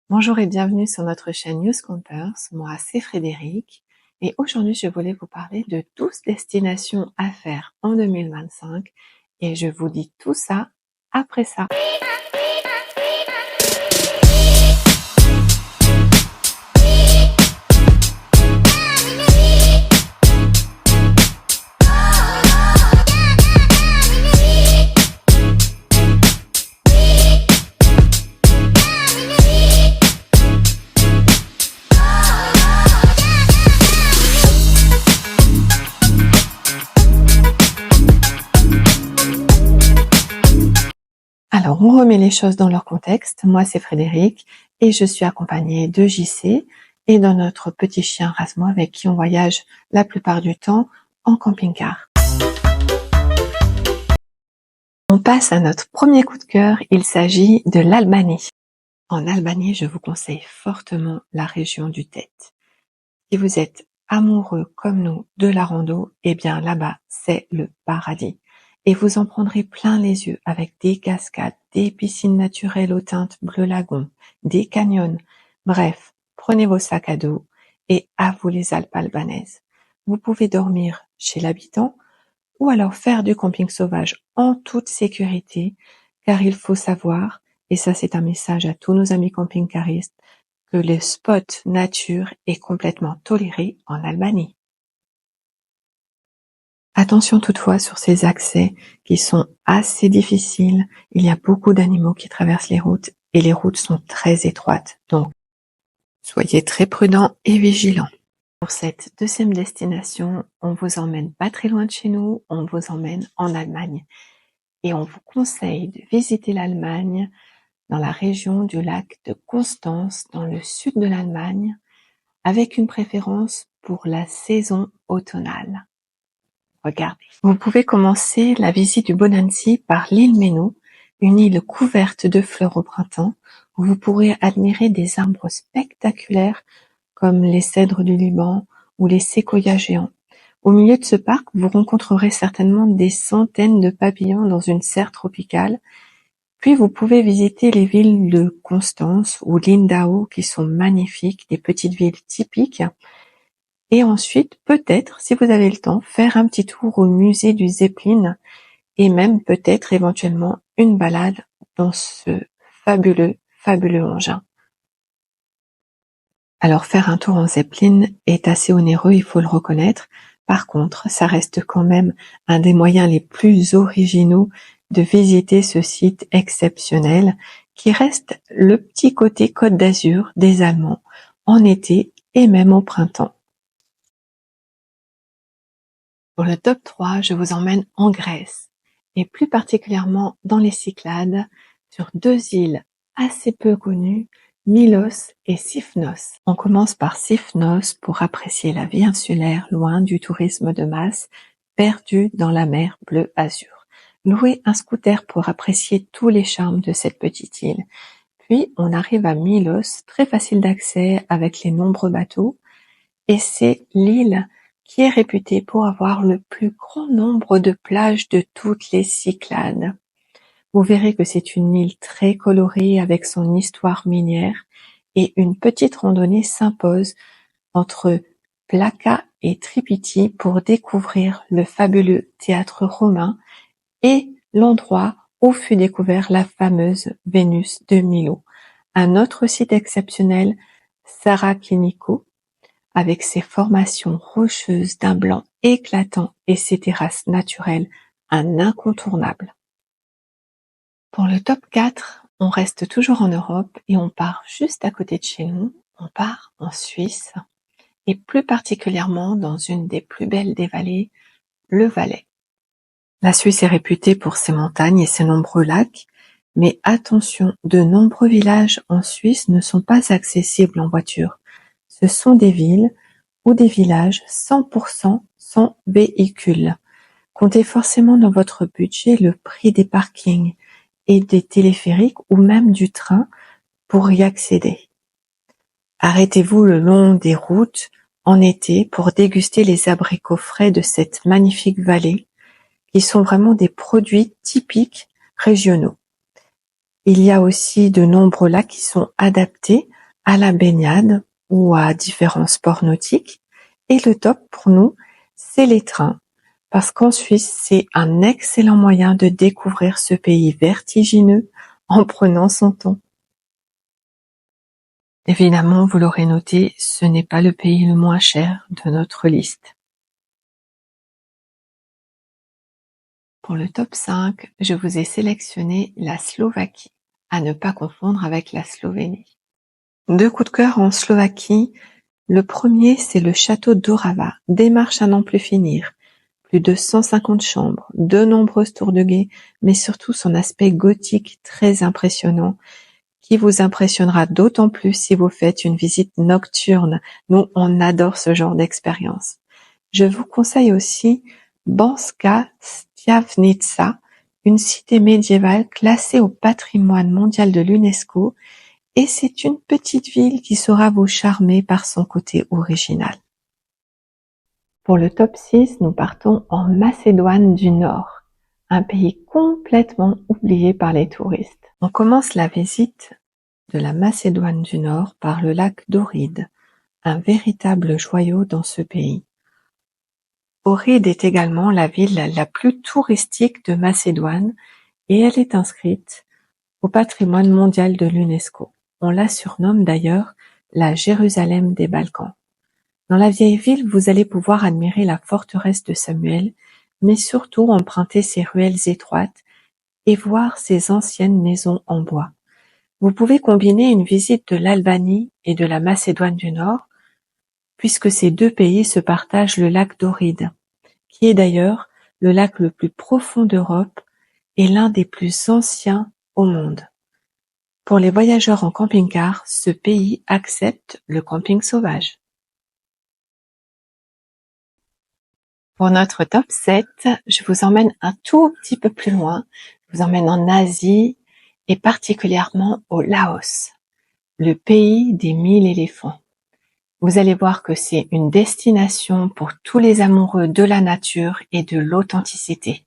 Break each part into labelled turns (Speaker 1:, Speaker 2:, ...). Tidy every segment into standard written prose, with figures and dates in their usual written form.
Speaker 1: Bonjour et bienvenue sur notre chaîne News Campers. Moi, c'est Frédéric et aujourd'hui, je voulais vous parler de 12 destinations à faire en 2025 et je vous dis tout ça après ça. Alors, on remet les choses dans leur contexte. Moi, c'est Frédéric et je suis accompagnée de JC et de notre petit chien Rasmo avec qui on voyage la plupart du temps en camping-car. On passe à notre premier coup de cœur. Il s'agit de l'Albanie. En Albanie, je vous conseille fortement la région du Tête. Si vous êtes amoureux comme nous de la rando, eh bien là-bas, c'est le paradis. Et vous en prendrez plein les yeux avec des cascades, des piscines naturelles aux teintes bleu lagon, des canyons. Bref, prenez vos sacs à dos et à vous les Alpes albanaises. Vous pouvez dormir chez l'habitant ou alors faire du camping sauvage en toute sécurité, car il faut savoir, et ça c'est un message à tous nos amis camping-caristes, que le spot nature est complètement toléré en Albanie. Attention toutefois sur ces accès qui sont assez difficiles. Il y a beaucoup d'animaux qui traversent les routes et les routes sont très étroites. Donc, soyez très prudents et vigilants. Pour cette deuxième destination, on vous emmène pas très loin de chez nous, on vous emmène en Allemagne. Et on vous conseille de visiter l'Allemagne dans la région du lac de Constance, dans le sud de l'Allemagne, avec une préférence pour la saison automnale. Regardez. Vous pouvez commencer la visite du Bodensee par l'île Menno, une île couverte de fleurs au printemps, où vous pourrez admirer des arbres spectaculaires comme les cèdres du Liban ou les séquoias géants. Au milieu de ce parc, vous rencontrerez certainement des centaines de papillons dans une serre tropicale. Puis vous pouvez visiter les villes de Constance ou Lindau qui sont magnifiques, des petites villes typiques. Et ensuite, peut-être, si vous avez le temps, faire un petit tour au musée du Zeppelin et même peut-être éventuellement une balade dans ce fabuleux engin. Alors faire un tour en Zeppelin est assez onéreux, il faut le reconnaître. Par contre, ça reste quand même un des moyens les plus originaux de visiter ce site exceptionnel qui reste le petit côté Côte d'Azur des Allemands en été et même au printemps. Pour le top 3, je vous emmène en Grèce et plus particulièrement dans les Cyclades sur deux îles assez peu connues, Milos et Sifnos. On commence par Sifnos pour apprécier la vie insulaire loin du tourisme de masse, perdu dans la mer bleu azur. Louez un scooter pour apprécier tous les charmes de cette petite île. Puis on arrive à Milos, très facile d'accès avec les nombreux bateaux, et c'est l'île qui est réputée pour avoir le plus grand nombre de plages de toutes les Cyclades. Vous verrez que c'est une île très colorée avec son histoire minière et une petite randonnée s'impose entre Plaka et Tripiti pour découvrir le fabuleux théâtre romain et l'endroit où fut découvert la fameuse Vénus de Milo. Un autre site exceptionnel, Sarakiniko, avec ses formations rocheuses d'un blanc éclatant et ses terrasses naturelles, un incontournable. Pour le top 4, on reste toujours en Europe et on part juste à côté de chez nous, on part en Suisse et plus particulièrement dans une des plus belles des vallées, le Valais. La Suisse est réputée pour ses montagnes et ses nombreux lacs, mais attention, de nombreux villages en Suisse ne sont pas accessibles en voiture. Ce sont des villes ou des villages 100% sans véhicule. Comptez forcément dans votre budget le prix des parkings et des téléphériques ou même du train pour y accéder. Arrêtez-vous le long des routes en été pour déguster les abricots frais de cette magnifique vallée qui sont vraiment des produits typiques régionaux. Il y a aussi de nombreux lacs qui sont adaptés à la baignade ou à différents sports nautiques. Et le top pour nous, c'est les trains, parce qu'en Suisse, c'est un excellent moyen de découvrir ce pays vertigineux en prenant son temps. Évidemment, vous l'aurez noté, ce n'est pas le pays le moins cher de notre liste. Pour le top 5, je vous ai sélectionné la Slovaquie, à ne pas confondre avec la Slovénie. 2 coups de cœur en Slovaquie. Le premier, c'est le château d'Orava, démarche à n'en plus finir. Plus de 150 chambres, de nombreuses tours de guet, mais surtout son aspect gothique très impressionnant, qui vous impressionnera d'autant plus si vous faites une visite nocturne. Nous, on adore ce genre d'expérience. Je vous conseille aussi Banska Štiavnica, une cité médiévale classée au patrimoine mondial de l'UNESCO, et c'est une petite ville qui saura vous charmer par son côté original. Pour le top 6, nous partons en Macédoine du Nord, un pays complètement oublié par les touristes. On commence la visite de la Macédoine du Nord par le lac d'Ohride, un véritable joyau dans ce pays. Ohrid est également la ville la plus touristique de Macédoine et elle est inscrite au patrimoine mondial de l'UNESCO. On la surnomme d'ailleurs la Jérusalem des Balkans. Dans la vieille ville, vous allez pouvoir admirer la forteresse de Samuel, mais surtout emprunter ses ruelles étroites et voir ses anciennes maisons en bois. Vous pouvez combiner une visite de l'Albanie et de la Macédoine du Nord, puisque ces deux pays se partagent le lac d'Ohride, qui est d'ailleurs le lac le plus profond d'Europe et l'un des plus anciens au monde. Pour les voyageurs en camping-car, ce pays accepte le camping sauvage. Pour notre top 7, je vous emmène un tout petit peu plus loin. Je vous emmène en Asie et particulièrement au Laos, le pays des 1000 éléphants. Vous allez voir que c'est une destination pour tous les amoureux de la nature et de l'authenticité.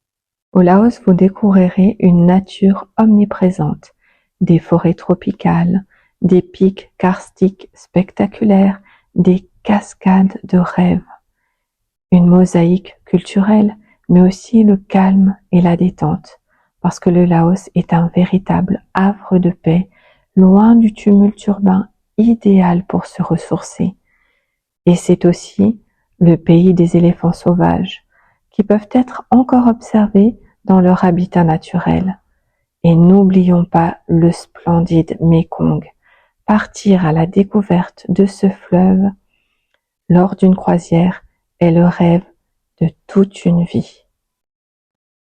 Speaker 1: Au Laos, vous découvrirez une nature omniprésente, des forêts tropicales, des pics karstiques spectaculaires, des cascades de rêve, une mosaïque culturelle, mais aussi le calme et la détente, parce que le Laos est un véritable havre de paix, loin du tumulte urbain, idéal pour se ressourcer. Et c'est aussi le pays des éléphants sauvages, qui peuvent être encore observés dans leur habitat naturel. Et n'oublions pas le splendide Mékong. Partir à la découverte de ce fleuve lors d'une croisière est le rêve de toute une vie.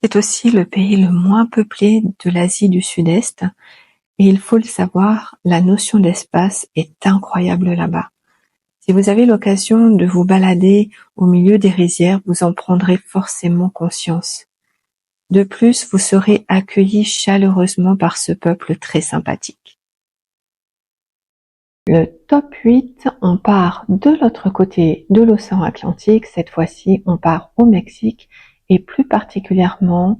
Speaker 1: C'est aussi le pays le moins peuplé de l'Asie du Sud-Est, et il faut le savoir, la notion d'espace est incroyable là-bas. Si vous avez l'occasion de vous balader au milieu des rizières, vous en prendrez forcément conscience. De plus, vous serez accueillis chaleureusement par ce peuple très sympathique. Le top 8, on part de l'autre côté de l'océan Atlantique. Cette fois-ci, on part au Mexique et plus particulièrement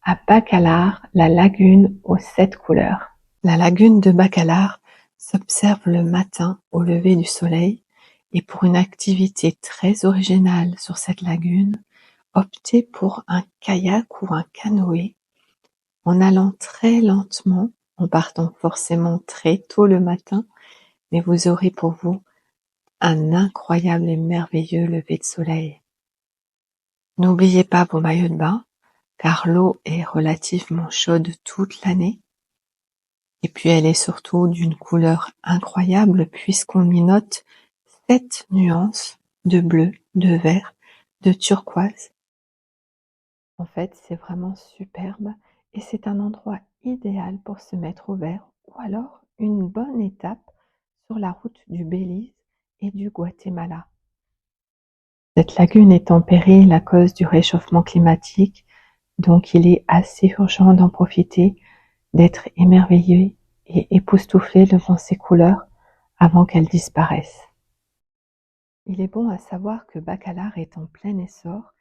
Speaker 1: à Bacalar, la lagune aux 7 couleurs. La lagune de Bacalar s'observe le matin au lever du soleil et pour une activité très originale sur cette lagune, optez pour un kayak ou un canoë en allant très lentement, en partant forcément très tôt le matin, mais vous aurez pour vous un incroyable et merveilleux lever de soleil. N'oubliez pas vos maillots de bain, car l'eau est relativement chaude toute l'année. Et puis elle est surtout d'une couleur incroyable puisqu'on y note 7 nuances de bleu, de vert, de turquoise. En fait, c'est vraiment superbe et c'est un endroit idéal pour se mettre au vert ou alors une bonne étape sur la route du Belize et du Guatemala. Cette lagune est en péril à cause du réchauffement climatique, donc il est assez urgent d'en profiter, d'être émerveillé et époustouflé devant ses couleurs avant qu'elles disparaissent. Il est bon à savoir que Bacalar est en plein essor,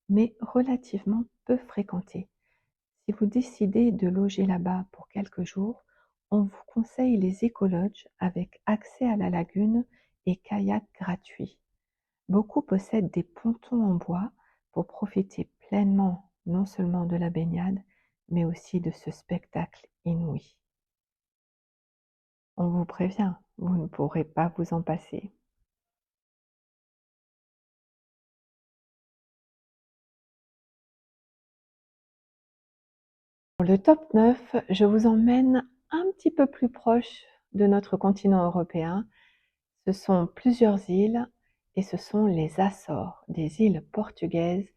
Speaker 1: mais relativement peu fréquenté. Si vous décidez de loger là-bas pour quelques jours, on vous conseille les écolodges avec accès à la lagune et kayak gratuit. Beaucoup possèdent des pontons en bois pour profiter pleinement non seulement de la baignade, mais aussi de ce spectacle inouï. On vous prévient, vous ne pourrez pas vous en passer. Pour le top 9, je vous emmène un petit peu plus proche de notre continent européen. Ce sont plusieurs îles et ce sont les Açores, des îles portugaises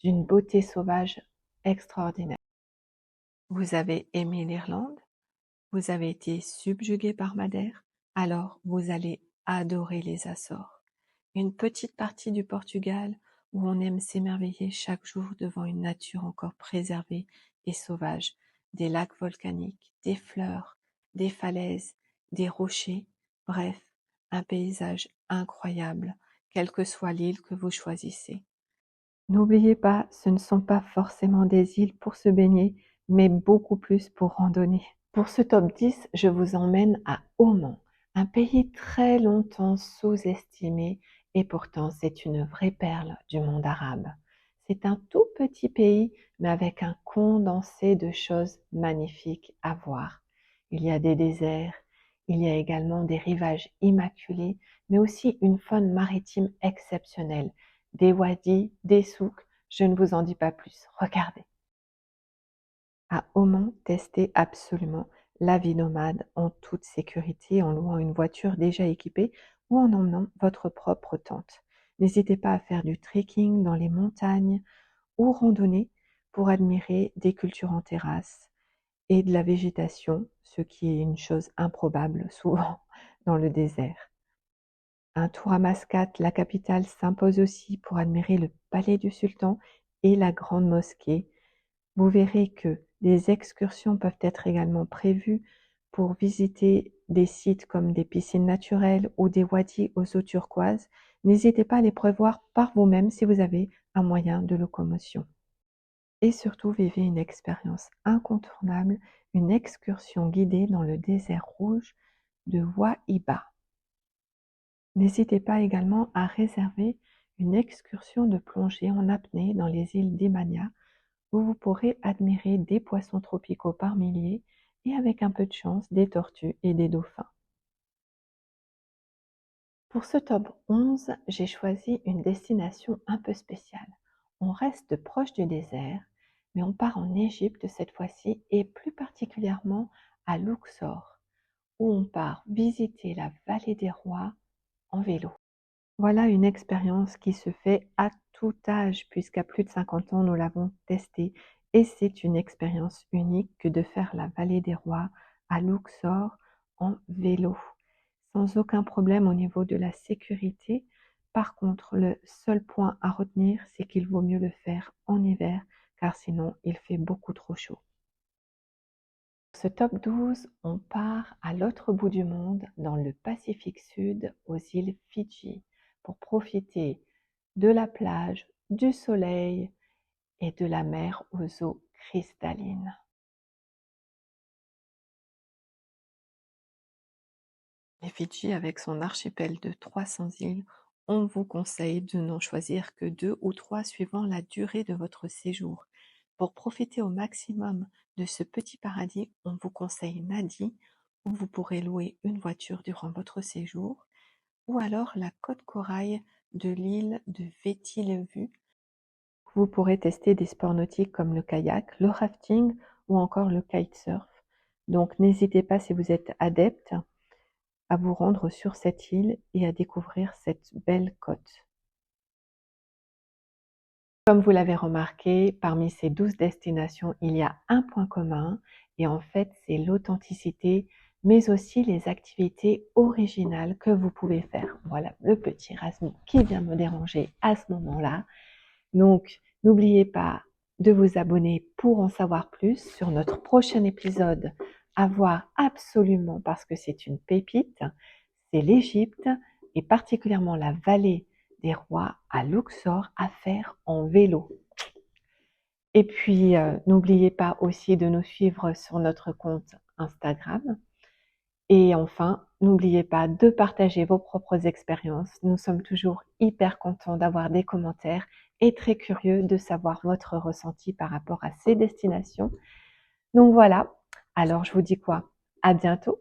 Speaker 1: d'une beauté sauvage extraordinaire. Vous avez aimé l'Irlande? Vous avez été subjugué par Madère? Alors vous allez adorer les Açores. Une petite partie du Portugal où on aime s'émerveiller chaque jour devant une nature encore préservée et sauvage, des lacs volcaniques, des fleurs, des falaises, des rochers, bref, un paysage incroyable, quelle que soit l'île que vous choisissez. N'oubliez pas, ce ne sont pas forcément des îles pour se baigner, mais beaucoup plus pour randonner. Pour ce top 10, je vous emmène à Oman, un pays très longtemps sous-estimé et pourtant c'est une vraie perle du monde arabe. C'est un tout petit pays, mais avec un condensé de choses magnifiques à voir. Il y a des déserts, il y a également des rivages immaculés, mais aussi une faune maritime exceptionnelle, des wadis, des souks, je ne vous en dis pas plus, regardez. À Oman, testez absolument la vie nomade en toute sécurité en louant une voiture déjà équipée ou en emmenant votre propre tente. N'hésitez pas à faire du trekking dans les montagnes ou randonner pour admirer des cultures en terrasse et de la végétation, ce qui est une chose improbable souvent dans le désert. Un tour à Mascate, la capitale, s'impose aussi pour admirer le palais du sultan et la grande mosquée. Vous verrez que des excursions peuvent être également prévues pour visiter des sites comme des piscines naturelles ou des wadis aux eaux turquoises. N'hésitez pas à les prévoir par vous-même si vous avez un moyen de locomotion. Et surtout, vivez une expérience incontournable, une excursion guidée dans le désert rouge de Wahiba. N'hésitez pas également à réserver une excursion de plongée en apnée dans les îles d'Emania où vous pourrez admirer des poissons tropicaux par milliers et avec un peu de chance des tortues et des dauphins. Pour ce top 11, j'ai choisi une destination un peu spéciale. On reste proche du désert, mais on part en Égypte cette fois-ci et plus particulièrement à Luxor, où on part visiter la vallée des rois en vélo. Voilà une expérience qui se fait à tout âge, puisqu'à plus de 50 ans, nous l'avons testée. Et c'est une expérience unique que de faire la vallée des rois à Luxor en vélo, sans aucun problème au niveau de la sécurité. Par contre, le seul point à retenir, c'est qu'il vaut mieux le faire en hiver, car sinon il fait beaucoup trop chaud. Pour ce top 12, on part à l'autre bout du monde, dans le Pacifique Sud, aux îles Fidji, pour profiter de la plage, du soleil et de la mer aux eaux cristallines. Les Fidji, avec son archipel de 300 îles, on vous conseille de n'en choisir que 2 ou 3 suivant la durée de votre séjour. Pour profiter au maximum de ce petit paradis, on vous conseille Nadi, où vous pourrez louer une voiture durant votre séjour, ou alors la côte corail de l'île de Viti-Levu. Vous pourrez tester des sports nautiques comme le kayak, le rafting ou encore le kitesurf. Donc n'hésitez pas, si vous êtes adepte, à vous rendre sur cette île et à découvrir cette belle côte. Comme vous l'avez remarqué, parmi ces 12 destinations, il y a un point commun et en fait, c'est l'authenticité, mais aussi les activités originales que vous pouvez faire. Voilà le petit Rasmus qui vient me déranger à ce moment-là. Donc, n'oubliez pas de vous abonner pour en savoir plus sur notre prochain épisode à voir absolument parce que c'est une pépite. C'est l'Égypte et particulièrement la vallée des rois à Luxor à faire en vélo. Et puis, n'oubliez pas aussi de nous suivre sur notre compte Instagram Et enfin, n'oubliez pas de partager vos propres expériences. Nous sommes toujours hyper contents d'avoir des commentaires et très curieux de savoir votre ressenti par rapport à ces destinations. Donc voilà, alors je vous dis quoi? À bientôt!